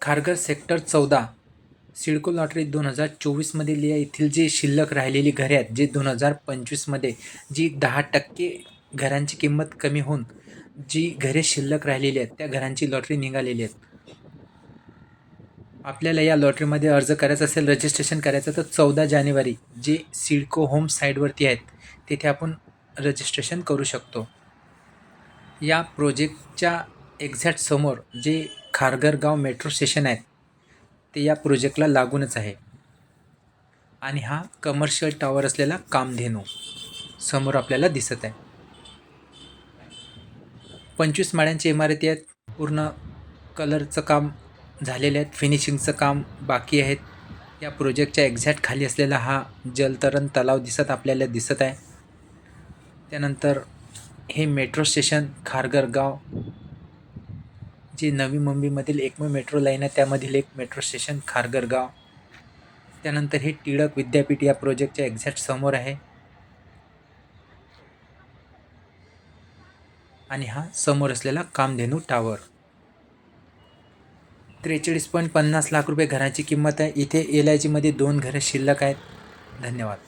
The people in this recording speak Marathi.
खारघर सेक्टर 14 सिडको लॉटरी 2024मधील येथील जी शिल्लक राहिलेली घरे आहेत, जे 2025मध्ये जी 10% घरांची किंमत कमी होऊन जी घरे शिल्लक राहिलेली आहेत, त्या घरांची लॉटरी निघालेली आहेत. आपल्याला या लॉटरीमध्ये अर्ज करायचा असेल, रजिस्ट्रेशन करायचं तर 14 जानेवारी जे सिडको होम साईटवरती आहेत, तिथे आपण रजिस्ट्रेशन करू शकतो. या प्रोजेक्टच्या एक्झॅक्ट समोर जे खारघर गाव मेट्रो स्टेशन आहेत, ते या प्रोजेक्टला लागूनच आहे. आणि हा कमर्शियल टॉवर असलेला कामधेनू समोर आपल्याला दिसत आहे. 25 माळ्यांची इमारती आहेत. पूर्ण कलरचं काम झालेले आहेत, फिनिशिंगचं काम बाकी आहेत. या प्रोजेक्टच्या एक्झॅक्ट खाली असलेला हा जलतरण तलाव आपल्याला दिसत आहे. त्यानंतर हे मेट्रो स्टेशन खारघर गाव, जी नवी मुंबईमधील एकमेव मेट्रो लाईन आहे, त्यामधील एक मेट्रो स्टेशन खारघर गाव. त्यानंतर हे टिळक विद्यापीठ या प्रोजेक्टच्या एक्झॅक्ट समोर आहे. आणि हा समोर असलेला कामधेनू टॉवर. 43.50 लाख रुपये घराची किंमत आहे. इथे LIGमध्ये 2 घरं शिल्लक आहेत. धन्यवाद.